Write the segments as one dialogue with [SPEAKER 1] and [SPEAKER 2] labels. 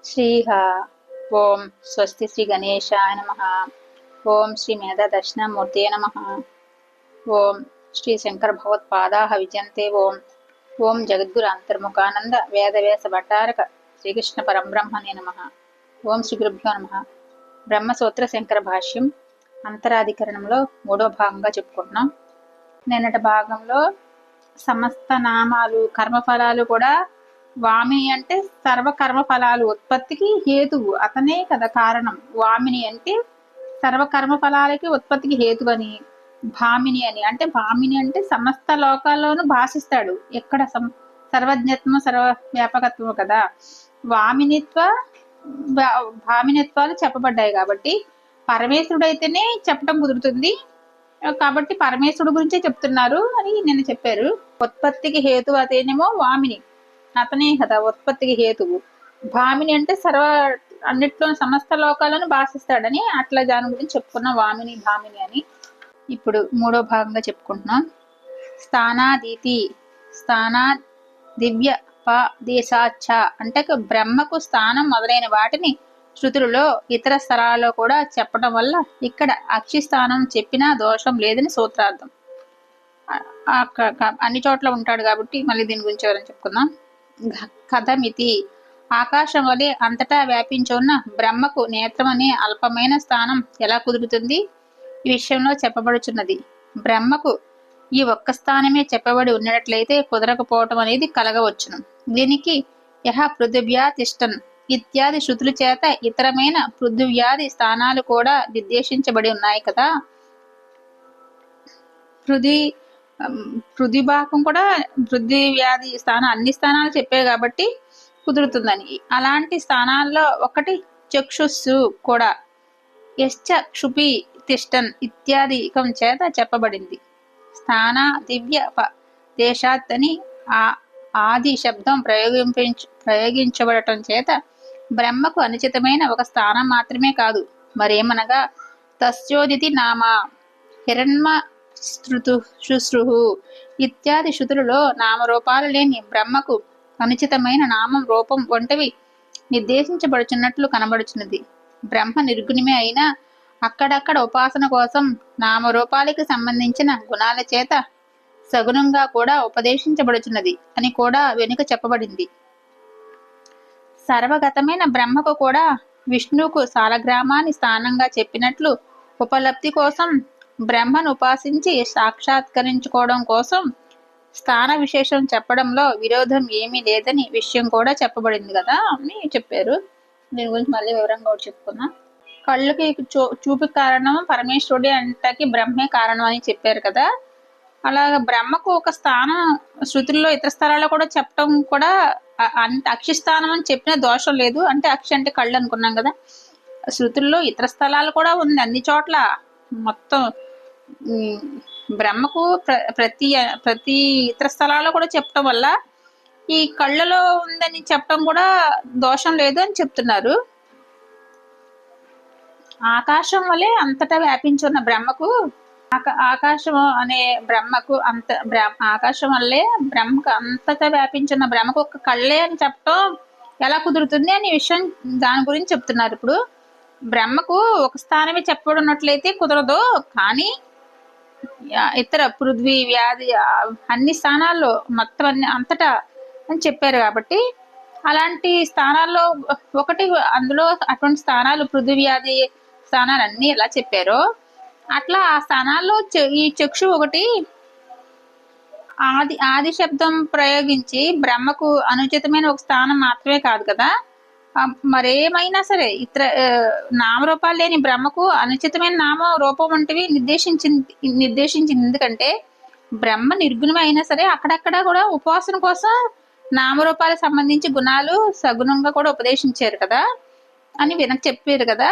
[SPEAKER 1] శ్రీహ. ఓం స్వస్తి శ్రీ గణేశాయ నమ. ఓం శ్రీ మేధా దక్షిణామూర్తే నమ. ఓం శ్రీ శంకర భగవత్పాదా విజయంతే. ఓం ఓం జగద్గురు అంతర్ముఖానంద వేదవ్యాస భట్టారక శ్రీకృష్ణ పరంబ్రహ్మణే నమ. ఓం శ్రీ గురుభ్యో నమ. బ్రహ్మసూత్ర శంకర భాష్యం అంతరాధికరణంలో 3వ భాగంగా చెప్పుకుంటున్నాం. నిన్నటి భాగంలో సమస్త నామాలు కర్మఫలాలు కూడా వామిని అంటే సర్వకర్మ ఫలాలు ఉత్పత్తికి హేతువు, అతనే కదా కారణం. వామిని అంటే సర్వకర్మ ఫలాలకి ఉత్పత్తికి హేతువని, భామిని అని అంటే భామిని అంటే సమస్త లోకాల్లోనూ భాషిస్తాడు. ఎక్కడ సర్వజ్ఞత్వం సర్వ వ్యాపకత్వం కదా. భామినిత్వాలు చెప్పబడ్డాయి కాబట్టి పరమేశ్వరుడైతేనే చెప్పడం కుదురుతుంది. కాబట్టి పరమేశ్వరుడు గురించే చెప్తున్నారు అని నిన్న చెప్పారు. ఉత్పత్తికి హేతు అతనేమో వామిని, అతనే కదా ఉత్పత్తికి హేతువు. భామిని అంటే అన్నిట్లో సమస్త లోకాలను భాషిస్తాడని అట్లా దాని గురించి చెప్పుకున్నాం, వామిని భామిని అని. ఇప్పుడు 3వ భాగంగా చెప్పుకుంటున్నాం. స్థానా దివ్య దేశాచ అంటే బ్రహ్మకు స్థానం మొదలైన వాటిని శృతులలో ఇతర స్థలాల్లో కూడా చెప్పడం వల్ల ఇక్కడ అక్షిస్థానం చెప్పినా దోషం లేదని సూత్రార్థం. అన్ని చోట్ల ఉంటాడు కాబట్టి మళ్ళీ దీని గురించి ఎవరైనా చెప్పుకుందాం. కథమితి ఆకాశం వలె అంతటా వ్యాపించి ఉన్న బ్రహ్మకు నేత్రం అనే అల్పమైన స్థానం ఎలా కుదురుతుంది? ఈ విషయంలో చెప్పబడుచున్నది. బ్రహ్మకు ఈ ఒక్క స్థానమే చెప్పబడి ఉన్నట్లయితే కుదరకపోవటం అనేది కలగవచ్చును. దీనికి యహ పృథివ్యా తిష్టన్ ఇత్యాది శృతుల చేత ఇతరమైన పృథివ్యాది స్థానాలు కూడా నిర్దేశించబడి ఉన్నాయి కదా. పృథిభాగం కూడా పృథివ్యాది అన్ని స్థానాలు చెప్పాయి కాబట్టి కుదురుతుందని. అలాంటి స్థానాల్లో ఒకటి చక్షుస్సు కూడా యశ్చ క్షుపి తిష్టన్ ఇత్యాదికం చేత చెప్పబడింది. స్థాన దివ్య దేశాత్ అని ఆది శబ్దం ప్రయోగించబడటం చేత బ్రహ్మకు అనుచితమైన ఒక స్థానం మాత్రమే కాదు, మరేమనగా తస్యోదితి నామ హిరణ్మ శుశ్రుహు ఇత్యాది శృతులలో నామరూపాలు లేని బ్రహ్మకు అనుచితమైన నామం రూపం వంటివి నిర్దేశించబడుచున్నట్లు కనబడుచున్నది. బ్రహ్మ నిర్గుణమే అయినా అక్కడక్కడ ఉపాసన కోసం నామరూపాలకి సంబంధించిన గుణాల చేత సగుణంగా కూడా ఉపదేశించబడుచున్నది అని కూడా వెనుక చెప్పబడింది. సర్వగతమైన బ్రహ్మకు కూడా విష్ణువుకు సాలగ్రామాన్ని స్థానంగా చెప్పినట్లు ఉపలబ్ధి కోసం బ్రహ్మను ఉపాసించి సాక్షాత్కరించుకోవడం కోసం స్థాన విశేషం చెప్పడంలో విరోధం ఏమీ లేదని విషయం కూడా చెప్పబడింది కదా అని చెప్పారు. దీని గురించి మళ్ళీ వివరంగా చెప్పుకుందాం. కళ్ళుకి చూపు కారణం పరమేశ్వరుడే అంటకి బ్రహ్మే కారణం అని చెప్పారు కదా. అలాగ బ్రహ్మకు ఒక స్థానం శృతుల్లో ఇతర స్థలాల్లో కూడా చెప్పడం కూడా అక్షిస్థానం అని చెప్పిన దోషం లేదు. అంటే అక్షి అంటే కళ్ళు అనుకున్నాం కదా. శృతుల్లో ఇతర స్థలాలు కూడా ఉంది అన్ని చోట్ల. మొత్తం బ్రహ్మకు ప్రతి ఇతర స్థలాల్లో కూడా చెప్పడం వల్ల ఈ కళ్ళలో ఉందని చెప్పడం కూడా దోషం లేదు అని చెప్తున్నారు. ఆకాశం వలె అంతటా వ్యాపించున్న బ్రహ్మకు ఆకాశం అనే బ్రహ్మకు ఆకాశం వల్లే బ్రహ్మకు అంతటా వ్యాపించున్న బ్రహ్మకు ఒక కళ్ళే అని చెప్పడం ఎలా కుదురుతుంది అనే విషయం దాని గురించి చెప్తున్నారు. ఇప్పుడు బ్రహ్మకు ఒక స్థానమే చెప్పబడినట్లయితే కుదరదు, కానీ ఇతర పృథ్వీ వ్యాధి అన్ని స్థానాల్లో మొత్తం అంతటా అని చెప్పారు కాబట్టి అలాంటి స్థానాల్లో ఒకటి, అందులో అటువంటి స్థానాలు పృథ్వీవ్యాధి స్థానాలు అన్ని ఎలా చెప్పారో అట్లా ఆ స్థానాల్లో ఈ చక్షు ఒకటి ఆది శబ్దం ప్రయోగించి బ్రహ్మకు అనుచితమైన ఒక స్థానం మాత్రమే కాదు కదా, మరేమైనా సరే నామరూపాలు లేని బ్రహ్మకు అనుచితమైన నామ రూపం వంటివి నిర్దేశించింది. ఎందుకంటే బ్రహ్మ నిర్గుణమే అయినా సరే అక్కడక్కడ కూడా ఉపాసన కోసం నామరూపాలకు సంబంధించి గుణాలు సగుణంగా కూడా ఉపదేశించారు కదా అని వెనక్కి చెప్పారు కదా.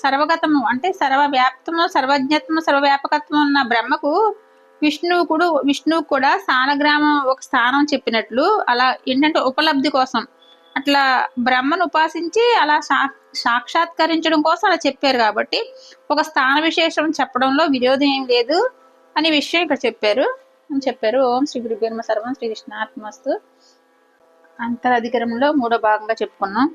[SPEAKER 1] సర్వగతము అంటే సర్వవ్యాప్తము సర్వజ్ఞత్వము సర్వవ్యాపకత్వం ఉన్న బ్రహ్మకు విష్ణువు కూడా సాలగ్రామం ఒక స్థానం చెప్పినట్లు అలా ఏంటంటే ఉపలబ్ధి కోసం అట్లా బ్రహ్మను ఉపాసించి అలా సాక్షాత్కరించడం కోసం అలా చెప్పారు కాబట్టి ఒక స్థాన విశేషం చెప్పడంలో విరోధం ఏం లేదు అనే విషయం ఇక్కడ చెప్పారు. ఓం శ్రీ గురుభ్యో నమః. సర్వం శ్రీకృష్ణార్పణమస్తు. అంతరాధికరణంలో మూడో భాగంగా చెప్పుకున్నాం.